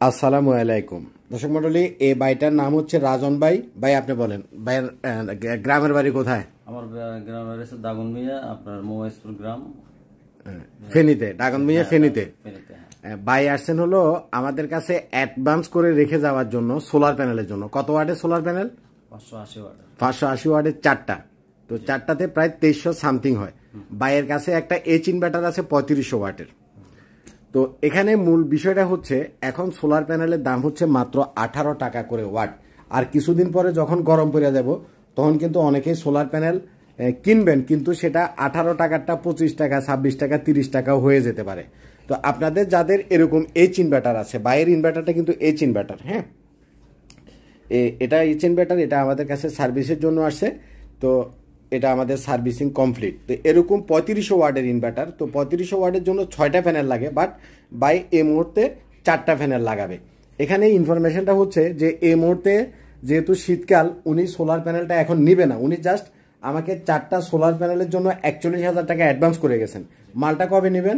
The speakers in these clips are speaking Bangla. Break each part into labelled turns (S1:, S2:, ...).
S1: আসসালামু আলাইকুম দর্শক মণ্ডলী, এই ভাইটার নাম হচ্ছে রাজন ভাই। ভাই আপনি বলেন, ভাইয়ের গ্রামের বাড়ি কোথায়?
S2: আমার গ্রামের হচ্ছে দাগনমিয়া, আপনার মোয়াইজপুর গ্রাম,
S1: ফেনীতে। দাগনমিয়া ফেনীতে।
S2: ফেনীতে।
S1: ভাই আসছেন হলো আমাদের কাছে অ্যাডভান্স করে রেখে যাওয়ার জন্য সোলার প্যানেলের জন্য। কত ওয়াটের সোলার প্যানেল?
S2: 580 ওয়াট।
S1: 580 ওয়াটের চারটা। তো চারটাতে প্রায় 2300 সামথিং হয়। ভাইয়ের কাছে একটা এইচ ইনভার্টার আছে 3500 ওয়াটের। তো এখানে মূল বিষয়টা হচ্ছে, এখন সোলার প্যানেলের দাম হচ্ছে মাত্র 18 টাকা করে ওয়াট। আর কিছুদিন পরে যখন গরম পড়ে যাব, তখন কিন্তু অনেকেই সোলার প্যানেল কিনবেন, কিন্তু সেটা 18 টাকারটা 25 টাকা, 26 টাকা, 30 টাকাও হয়ে যেতে পারে। তো আপনাদের যাদের এরকম এইচ ইনভার্টার আছে, বাইরের ইনভার্টারটা কিন্তু এইচ ইনভার্টার, হ্যাঁ, এটা এইচ ইনভার্টার, এটা আমাদের কাছে সার্ভিসের জন্য আসছে। তো এটা আমাদের সার্ভিসিং কমপ্লিট। তো এরকম 3500 ওয়াটের ইনভার্টার, তো 3500 ওয়াটের জন্য 6টা প্যানেল লাগে, বাট বাই এই মুহূর্তে 4টা প্যানেল লাগাবে। এখানে ইনফরমেশনটা হচ্ছে যে এই মুহূর্তে যেহেতু শীতকাল, উনি সোলার প্যানেলটা এখন নিবে না, উনি জাস্ট আমাকে 4টা সোলার প্যানেলের জন্য 41,000 টাকা অ্যাডভান্স করে গেছেন। মালটা কবে নেবেন?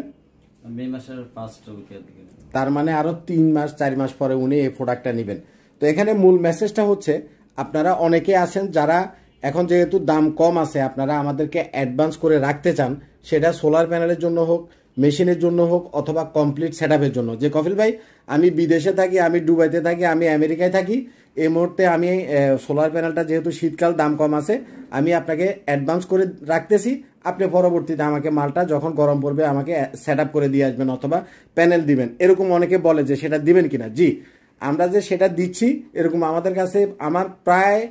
S2: মে মাসের 1st উইকের দিকে।
S1: তার মানে আরও 3 মাস 4 মাস পরে উনি এই প্রোডাক্টটা নেবেন। তো এখানে মূল মেসেজটা হচ্ছে, আপনারা অনেকে আছেন যারা এখন যেহেতু দাম কম আছে, আপনারা আমাদেরকে অ্যাডভান্স করে রাখতে চান, সেটা সোলার প্যানেলের জন্য হোক, মেশিনের জন্য হোক, অথবা কমপ্লিট সেটআপের জন্য। যে কফিল ভাই, আমি বিদেশে থাকি, আমি দুবাইতে থাকি, আমি আমেরিকায় থাকি, এই মুহূর্তে আমি সোলার প্যানেলটা যেহেতু শীতকাল দাম কম আছে, আমি আপনাকে অ্যাডভান্স করে রাখতেছি, আপনি পরবর্তীতে আমাকে মালটা যখন গরম পড়বে আমাকে সেট আপ করে দিয়ে আসবেন অথবা প্যানেল দিবেন। এরকম অনেকে বলে যে সেটা দিবেন কিনা। জি, আমরা যে সেটা দিচ্ছি, এরকম আমাদের কাছে আমার প্রায়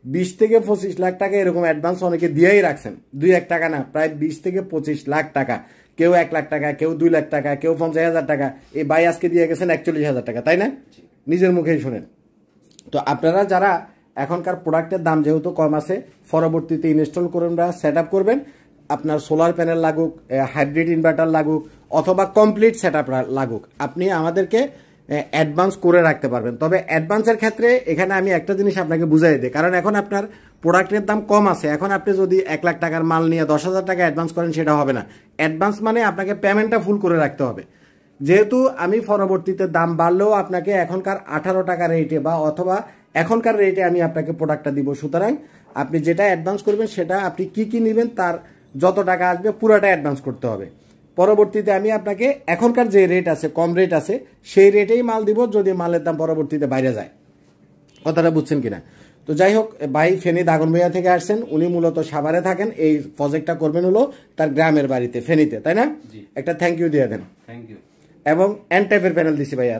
S1: 20 থেকে 25 লাখ টাকা এরকম অ্যাডভান্স অনেকে দিয়েই রাখছেন। 2-1 টাকা না, প্রায় 20 থেকে 25 লাখ টাকা। কেউ 1 লাখ টাকা, কেউ 2 লাখ টাকা, কেউ 50,000 টাকা। এই ভাই আজকে দিয়ে গেছেন 41,000 টাকা, তাই না? নিজের মুখেই শুনেন। তো আপনারা যারা এখনকার প্রোডাক্টের দাম যেহেতু কম আছে, পরবর্তীতে ইনস্টল করবেন বা সেট আপ করবেন, আপনার সোলার প্যানেল লাগুক, হাইব্রিড ইনভার্টার লাগুক, অথবা কমপ্লিট সেট আপ লাগুক, আপনি আমাদেরকে অ্যাডভান্স করে রাখতে পারবেন। তবে অ্যাডভান্সের ক্ষেত্রে এখানে আমি একটা জিনিস আপনাকে বুঝাই দিই, কারণ এখন আপনার প্রোডাক্টের দাম কম আছে। এখন আপনি যদি 1 লাখ টাকার মাল নিয়ে 10,000 টাকা অ্যাডভান্স করেন, সেটা হবে না। অ্যাডভান্স মানে আপনাকে পেমেন্টটা ফুল করে রাখতে হবে। যেহেতু আমি পরবর্তীতে দাম বাড়লেও আপনাকে এখনকার 18 টাকা রেটে বা অথবা এখনকার রেটে আমি আপনাকে প্রোডাক্টটা দিব। সুতরাং আপনি যেটা অ্যাডভান্স করবেন, সেটা আপনি কি নেবেন তার যত টাকা আসবে পুরোটা অ্যাডভান্স করতে হবে। পরবর্তীতে আমি আপনাকে এখনকার যে রেট আছে, কম রেট আছে, সেই রেটেই মাল দিব যদি মালের দাম পরবর্তীতে বাইরে যায়। কথাটা বুঝছেন কিনা? তো যাই হোক, ভাই ফেনী দাগনভূঞা থেকে আসছেন, উনি মূলত সাভারে থাকেন। এই প্রজেক্টটা করবেন হলো তার গ্রামের বাড়িতে, ফেনীতে, তাই না? একটা থ্যাংক ইউ দিয়ে দেন।
S2: Thank you.
S1: এবং এন টাইপের প্যানেল দিছি ভাইয়া।